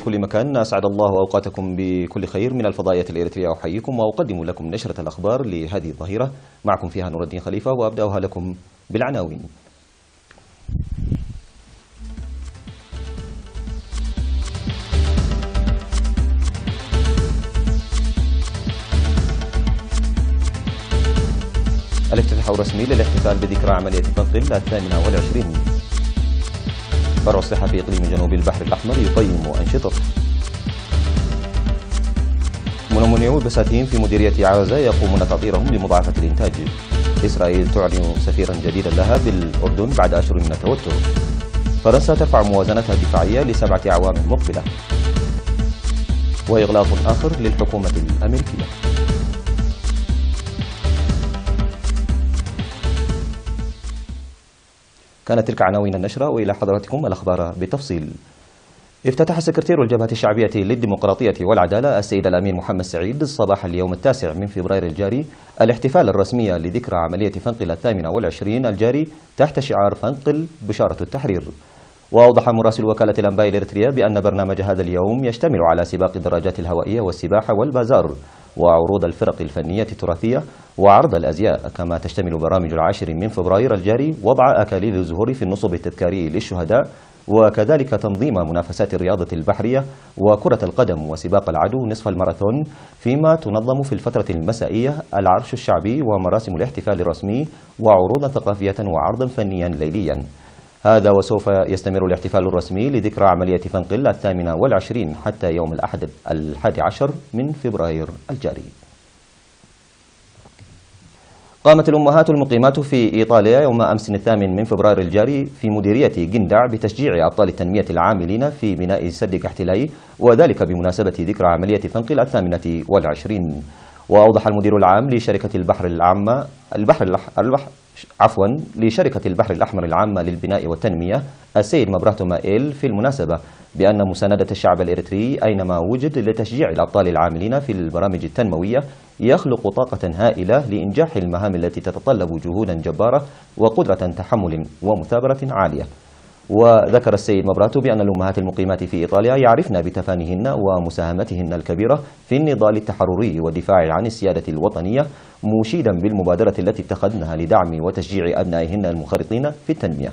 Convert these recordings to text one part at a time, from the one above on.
كل مكان، أسعد الله أوقاتكم بكل خير من الفضائية الإريترية. أحييكم وأقدم لكم نشرة الأخبار لهذه الظهيرة، معكم فيها نور الدين خليفة، وأبدأها لكم بالعناوين. الافتتاح الرسمي للاحتفال بذكرى عملية فنقل 28. فرع الصحة في إقليم جنوب البحر الأحمر يقيم أنشطته. منومونيو البساتين في مديرية عازة يقومون تطهيرهم لمضاعفة الإنتاج. إسرائيل تعلن سفيرا جديدا لها بالأردن بعد أشهر من التوتر. فرنسا ترفع موازنتها الدفاعية ل7 أعوام مقبلة. وإغلاق آخر للحكومة الأمريكية. كانت تلك عناوين النشرة، وإلى حضراتكم الأخبار بالتفصيل. افتتح سكرتير الجبهة الشعبية للديمقراطية والعدالة السيد الأمين محمد سعيد صباح اليوم 9 من فبراير الجاري الاحتفال الرسمي لذكرى عملية فنقل 28 الجاري تحت شعار فنقل بشارة التحرير. وأوضح مراسل وكالة الأنباء الإريترية بأن برنامج هذا اليوم يشتمل على سباق الدراجات الهوائية والسباحة والبازار وعروض الفرق الفنية التراثية وعرض الأزياء، كما تشتمل برامج 10 من فبراير الجاري وضع أكاليل الزهور في النصب التذكاري للشهداء، وكذلك تنظيم منافسات الرياضة البحرية وكرة القدم وسباق العدو نصف الماراثون، فيما تنظم في الفترة المسائية العرش الشعبي ومراسم الاحتفال الرسمي وعروضا ثقافية وعرضا فنيا ليليا. هذا وسوف يستمر الاحتفال الرسمي لذكرى عملية فنقل 28 حتى يوم الأحد 11 من فبراير الجاري. قامت الأمهات المقيمات في إيطاليا يوم أمس 8 من فبراير الجاري في مديرية جندع بتشجيع أبطال التنمية العاملين في بناء سد كحتلاي، وذلك بمناسبة ذكرى عملية فنقل 28. وأوضح المدير العام لشركة لشركة البحر الأحمر العامة للبناء والتنمية السيد مبرهتو مائيل في المناسبة بأن مساندة الشعب الإريتري أينما وجد لتشجيع الأبطال العاملين في البرامج التنموية يخلق طاقة هائلة لإنجاح المهام التي تتطلب جهودا جبارة وقدرة تحمل ومثابرة عالية. وذكر السيد مبرهتو بأن الأمهات المقيمات في إيطاليا يعرفن بتفانيهن ومساهمتهن الكبيرة في النضال التحرري والدفاع عن السيادة الوطنية، مشيدا بالمبادرة التي اتخذنها لدعم وتشجيع أبنائهن المنخرطين في التنمية.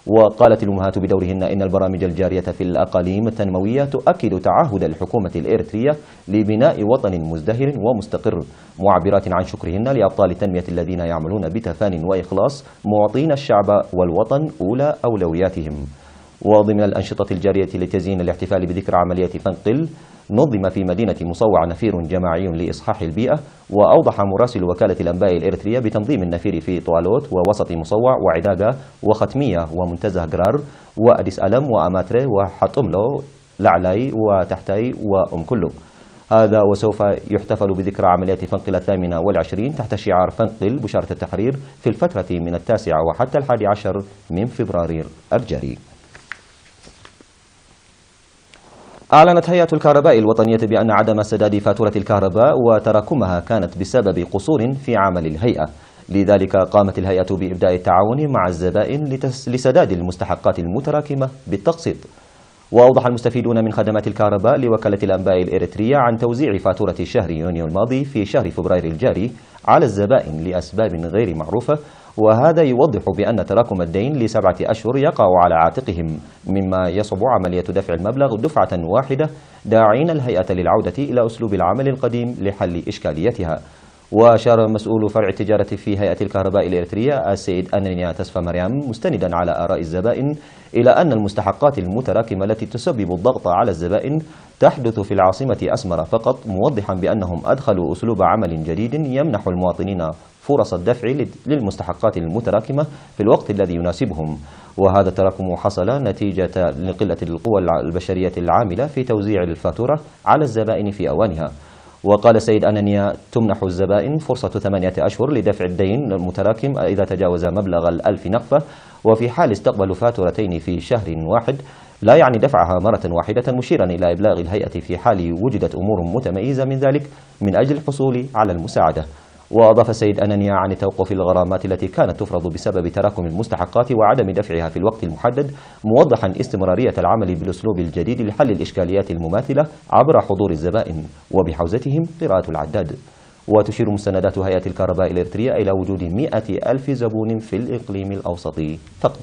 وقالت الأمهات بدورهن إن البرامج الجارية في الأقاليم التنموية تؤكد تعهد الحكومة الإريترية لبناء وطن مزدهر ومستقر، معبرات عن شكرهن لأبطال التنمية الذين يعملون بتفان وإخلاص معطين الشعب والوطن أولى أولوياتهم. وضمن الأنشطة الجارية لتزيين الاحتفال بذكرى عملية فنقل، نظم في مدينة مصوع نفير جماعي لإصحاح البيئة. وأوضح مراسل وكالة الأنباء الإريترية بتنظيم النفير في طوالوت ووسط مصوع وعداقة وختمية ومنتزه قرار وأديس ألم وأماتري وحطملو لعلاي وتحتاي كلو. هذا وسوف يحتفل بذكرى عملية فنقل 28 تحت شعار فنقل بشارة التحرير في الفترة من 9 وحتى 11 من فبراير الجاري. أعلنت هيئة الكهرباء الوطنية بأن عدم سداد فاتورة الكهرباء وتراكمها كانت بسبب قصور في عمل الهيئة، لذلك قامت الهيئة بإبداء التعاون مع الزبائن لسداد المستحقات المتراكمة بالتقسيط. وأوضح المستفيدون من خدمات الكهرباء لوكالة الأنباء الإريترية عن توزيع فاتورة شهر يونيو الماضي في شهر فبراير الجاري على الزبائن لأسباب غير معروفة، وهذا يوضح بأن تراكم الدين ل7 أشهر يقع على عاتقهم، مما يصعب عملية دفع المبلغ دفعة واحدة، داعين الهيئة للعودة إلى أسلوب العمل القديم لحل إشكاليتها. وأشار مسؤول فرع التجارة في هيئة الكهرباء الإريترية السيد أنانيا تسفى مريم مستندا على آراء الزبائن إلى أن المستحقات المتراكمة التي تسبب الضغط على الزبائن تحدث في العاصمة أسمر فقط، موضحا بأنهم أدخلوا أسلوب عمل جديد يمنح المواطنين فرص الدفع للمستحقات المتراكمة في الوقت الذي يناسبهم. وهذا التراكم حصل نتيجة لقلة القوى البشرية العاملة في توزيع الفاتورة على الزبائن في أوانها. وقال السيد أنانيا تمنح الزبائن فرصة 8 أشهر لدفع الدين المتراكم إذا تجاوز مبلغ 1000 نقفة، وفي حال استقبلوا فاتورتين في شهر واحد لا يعني دفعها مرة واحدة، مشيرا إلى إبلاغ الهيئة في حال وجدت أمور متميزة من ذلك من أجل الحصول على المساعدة. وأضاف السيد أنانيا عن توقف الغرامات التي كانت تفرض بسبب تراكم المستحقات وعدم دفعها في الوقت المحدد، موضحا استمرارية العمل بالأسلوب الجديد لحل الإشكاليات المماثلة عبر حضور الزبائن وبحوزتهم قراءة العداد. وتشير مستندات هيئة الكهرباء الإريترية إلى وجود 100,000 زبون في الإقليم الأوسط فقط.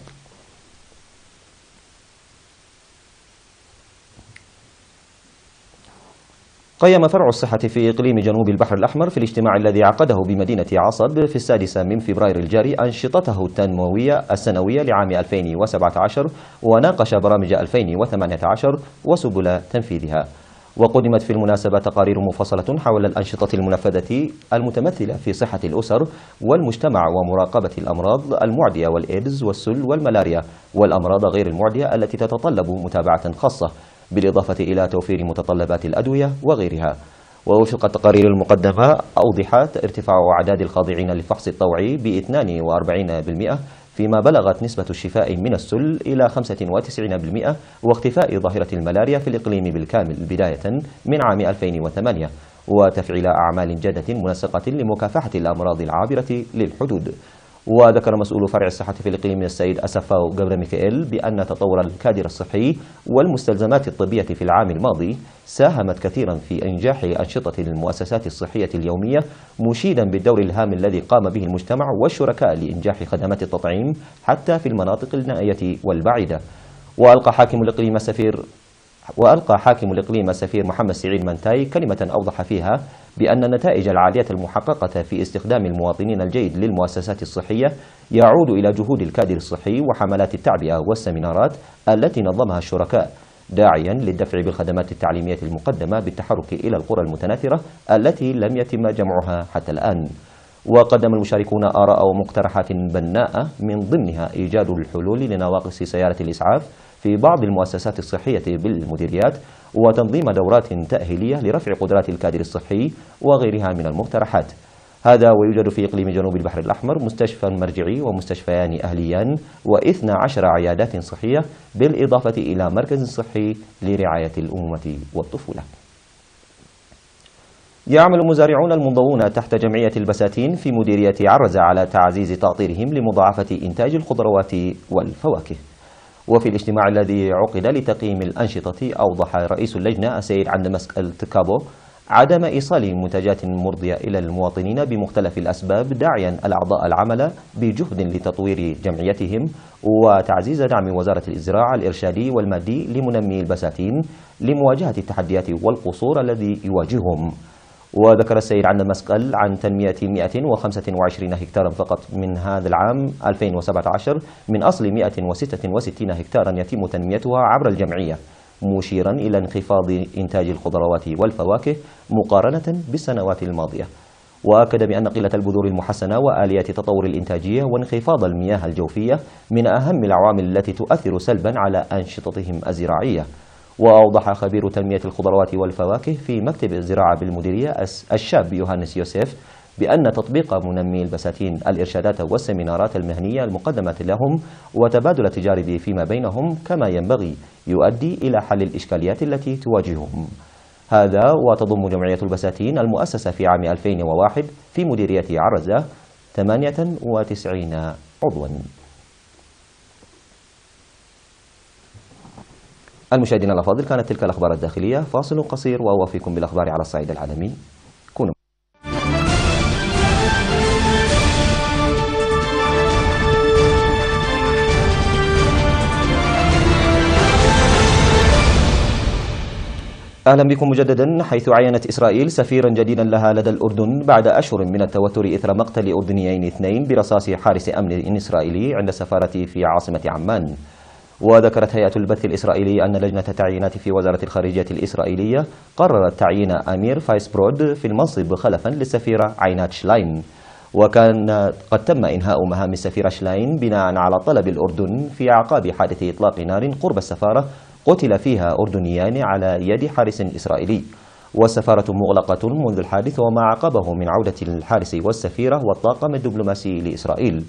قيم فرع الصحة في إقليم جنوب البحر الأحمر في الاجتماع الذي عقده بمدينة عصب في 6 من فبراير الجاري أنشطته التنموية السنوية لعام 2017، وناقش برامج 2018 وسبل تنفيذها. وقدمت في المناسبة تقارير مفصلة حول الأنشطة المنفذة المتمثلة في صحة الأسر والمجتمع ومراقبة الأمراض المعدية والإيدز والسل والملاريا والأمراض غير المعدية التي تتطلب متابعة خاصة، بالإضافة إلى توفير متطلبات الأدوية وغيرها. ووفق التقارير المقدمة أوضحت ارتفاع أعداد الخاضعين للفحص الطوعي ب 42%، فيما بلغت نسبة الشفاء من السل إلى 95%، واختفاء ظاهرة الملاريا في الإقليم بالكامل بداية من عام 2008، وتفعيل أعمال جادة منسقة لمكافحة الأمراض العابرة للحدود. وذكر مسؤول فرع الصحة في الإقليم السيد أسفاو جبر ميكائيل بأن تطور الكادر الصحي والمستلزمات الطبية في العام الماضي ساهمت كثيرا في إنجاح أنشطة المؤسسات الصحية اليومية، مشيدا بالدور الهام الذي قام به المجتمع والشركاء لإنجاح خدمات التطعيم حتى في المناطق النائية والبعيدة. وألقى حاكم الإقليم السفير محمد سعيد منتاي كلمة أوضح فيها بأن النتائج العالية المحققة في استخدام المواطنين الجيد للمؤسسات الصحية يعود إلى جهود الكادر الصحي وحملات التعبئة والسمينارات التي نظمها الشركاء، داعيا للدفع بالخدمات التعليمية المقدمة بالتحرك إلى القرى المتناثرة التي لم يتم جمعها حتى الآن. وقدم المشاركون آراء ومقترحات بناءة من ضمنها إيجاد الحلول لنواقص سيارة الإسعاف في بعض المؤسسات الصحية بالمديريات، وتنظيم دورات تأهيلية لرفع قدرات الكادر الصحي وغيرها من المقترحات. هذا ويوجد في إقليم جنوب البحر الأحمر مستشفى مرجعي ومستشفيان أهليان و12 عيادات صحية، بالإضافة إلى مركز صحي لرعاية الأمومة والطفولة. يعمل المزارعون المنضوون تحت جمعية البساتين في مديرية عرزة على تعزيز تأطيرهم لمضاعفة إنتاج الخضروات والفواكه. وفي الاجتماع الذي عقد لتقييم الأنشطة أوضح رئيس اللجنة السيد عندمسك التكابو عدم إيصال منتجات مرضية إلى المواطنين بمختلف الأسباب، داعيا الأعضاء العمل بجهد لتطوير جمعيتهم وتعزيز دعم وزارة الزراعة الإرشادي والمادي لمنمي البساتين لمواجهة التحديات والقصور الذي يواجههم. وذكر السيد عندمسك عن تنمية 125 هكتارا فقط من هذا العام 2017 من أصل 166 هكتارا يتم تنميتها عبر الجمعية، مشيرا إلى انخفاض إنتاج الخضروات والفواكه مقارنة بالسنوات الماضية. وأكد بأن قلة البذور المحسنة وآليات تطور الإنتاجية وانخفاض المياه الجوفية من أهم العوامل التي تؤثر سلبا على أنشطتهم الزراعية. وأوضح خبير تنمية الخضروات والفواكه في مكتب الزراعة بالمديرية الشاب يوهانس يوسف بأن تطبيق منمي البساتين الإرشادات والسمينارات المهنية المقدمة لهم وتبادل التجارب فيما بينهم كما ينبغي يؤدي إلى حل الإشكاليات التي تواجههم. هذا وتضم جمعية البساتين المؤسسة في عام 2001 في مديرية عرزة 98 عضوا. المشاهدين الأفاضل، كانت تلك الأخبار الداخلية. فاصل قصير وأوافيكم بالأخبار على الصعيد العالمي. كونوا أهلا بكم مجددا. حيث عينت إسرائيل سفيرا جديدا لها لدى الأردن بعد أشهر من التوتر إثر مقتل أردنيين 2 برصاص حارس أمن إسرائيلي عند السفارة في عاصمة عمان. وذكرت هيئة البث الإسرائيلي أن لجنة التعيينات في وزارة الخارجية الإسرائيلية قررت تعيين أمير فايسبرود في المنصب خلفا للسفيرة عينات شلاين. وكان قد تم إنهاء مهام السفيرة شلاين بناء على طلب الأردن في أعقاب حادث إطلاق نار قرب السفارة قتل فيها أردنيان على يد حارس إسرائيلي، والسفارة مغلقة منذ الحادث وما عقبه من عودة الحارس والسفيرة والطاقم الدبلوماسي لإسرائيل.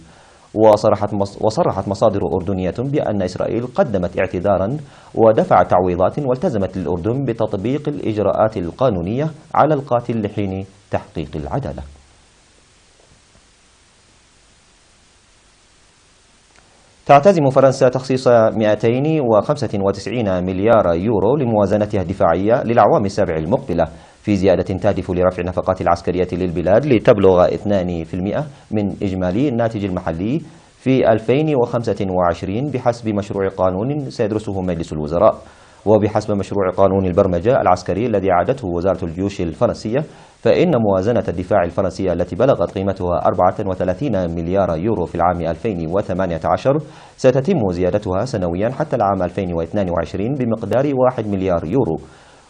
وصرحت مصادر أردنية بأن إسرائيل قدمت اعتذارا ودفعت تعويضات والتزمت الأردن بتطبيق الإجراءات القانونية على القاتل لحين تحقيق العدالة. تعتزم فرنسا تخصيص 295 مليار يورو لموازنتها الدفاعية للأعوام السبع المقبلة، في زيادة تهدف لرفع النفقات العسكرية للبلاد لتبلغ 2% من إجمالي الناتج المحلي في 2025 بحسب مشروع قانون سيدرسه مجلس الوزراء. وبحسب مشروع قانون البرمجة العسكري الذي أعدته وزارة الجيوش الفرنسية، فإن موازنة الدفاع الفرنسية التي بلغت قيمتها 34 مليار يورو في العام 2018 ستتم زيادتها سنويا حتى العام 2022 بمقدار 1 مليار يورو.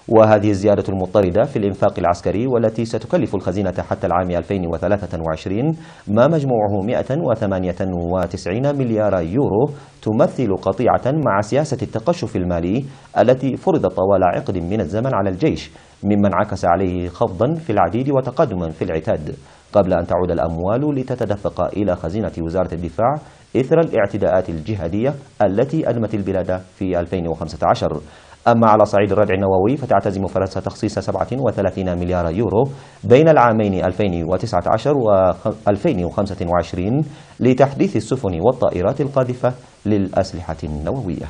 وهذه الزيادة المضطردة في الإنفاق العسكري والتي ستكلف الخزينة حتى العام 2023 ما مجموعه 198 مليار يورو تمثل قطيعة مع سياسة التقشف المالي التي فرضت طوال عقد من الزمن على الجيش، مما انعكس عليه خفضا في العديد وتقدما في العتاد، قبل أن تعود الأموال لتتدفق إلى خزينة وزارة الدفاع إثر الاعتداءات الجهادية التي أدمت البلاد في 2015. أما على صعيد الردع النووي فتعتزم فرنسا تخصيص 37 مليار يورو بين العامين 2019 و 2025 لتحديث السفن والطائرات القاذفة للأسلحة النووية.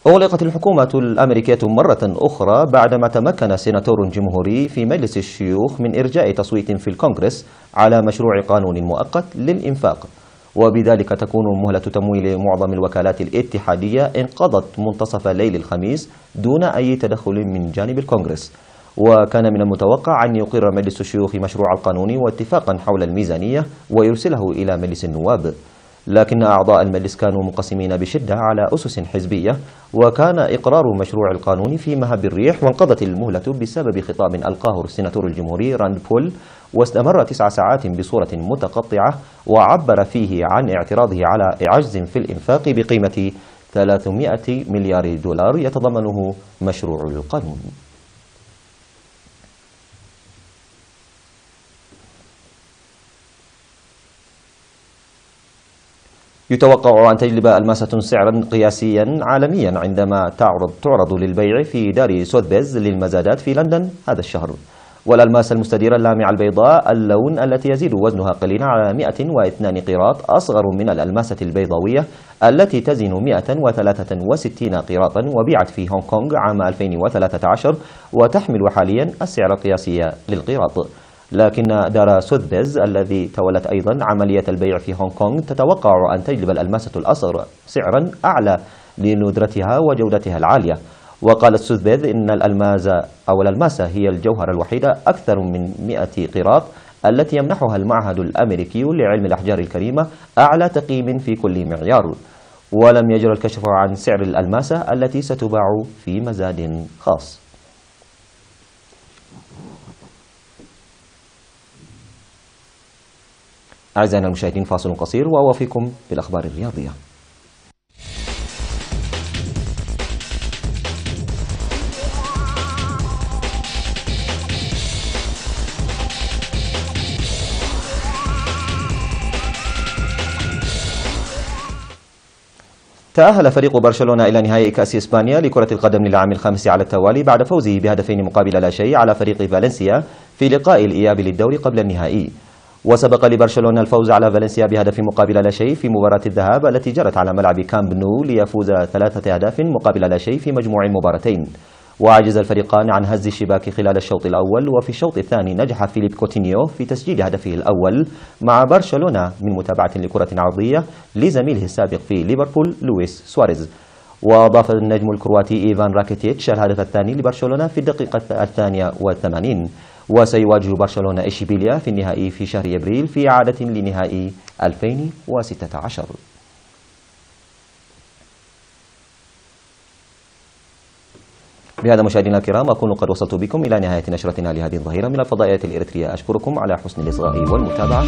أغلقت الحكومة الأمريكية مرة أخرى بعدما تمكن سيناتور جمهوري في مجلس الشيوخ من إرجاء تصويت في الكونغرس على مشروع قانون مؤقت للإنفاق، وبذلك تكون مهلة تمويل معظم الوكالات الاتحادية انقضت منتصف ليل الخميس دون أي تدخل من جانب الكونغرس. وكان من المتوقع أن يقر مجلس الشيوخ مشروع القانون واتفاقا حول الميزانية ويرسله إلى مجلس النواب، لكن أعضاء المجلس كانوا منقسمين بشدة على أسس حزبية، وكان إقرار مشروع القانون في مهب الريح، وانقضت المهلة بسبب خطاب ألقاه السيناتور الجمهوري راند بول واستمر 9 ساعات بصورة متقطعة، وعبر فيه عن اعتراضه على عجز في الإنفاق بقيمة 300 مليار دولار يتضمنه مشروع القانون. يتوقع أن تجلب ألماسة سعرا قياسيا عالميا عندما تعرض للبيع في دار سوثبيز للمزادات في لندن هذا الشهر. والألماس المستديرة اللامعة البيضاء اللون التي يزيد وزنها قليلا على 102 قيراط أصغر من الألماسة البيضاوية التي تزن 163 قيراطا وبيعت في هونغ كونغ عام 2013 وتحمل حاليا السعر القياسي للقيراط. لكن دار سوثبيز الذي تولت أيضا عملية البيع في هونغ كونغ تتوقع أن تجلب الألماسة الأصغر سعرا أعلى لندرتها وجودتها العالية. وقالت سوثبيز إن الألماسة هي الجوهرة الوحيدة أكثر من 100 قيراط التي يمنحها المعهد الأمريكي لعلم الأحجار الكريمة أعلى تقييم في كل معيار. ولم يجرى الكشف عن سعر الألماسة التي ستباع في مزاد خاص. أعزائنا المشاهدين، فاصل قصير وأوافيكم بالأخبار الرياضية. تأهل فريق برشلونة إلى نهائي كأس إسبانيا لكرة القدم للعام الخامس على التوالي بعد فوزه بهدفين مقابل لا شيء على فريق فالنسيا في لقاء الإياب للدوري قبل النهائي. وسبق لبرشلونة الفوز على فالنسيا بهدف مقابل لا شيء في مباراة الذهاب التي جرت على ملعب كامب نو ليفوز 3 أهداف مقابل لا شيء في مجموع المباراتين. وعجز الفريقان عن هز الشباك خلال الشوط الأول، وفي الشوط الثاني نجح فيليب كوتينيو في تسجيل هدفه الأول مع برشلونة من متابعة لكرة عرضية لزميله السابق في ليفربول لويس سواريز. وأضاف النجم الكرواتي إيفان راكيتيتش الهدف الثاني لبرشلونة في الدقيقة 82. وسيواجه برشلونة إشبيليا في النهائي في شهر أبريل في إعادة لنهائي 2016. بهذا مشاهدينا الكرام أكون قد وصلت بكم إلى نهاية نشرتنا لهذه الظهيرة من الفضائيات الإريترية. أشكركم على حسن الإصغاء والمتابعة.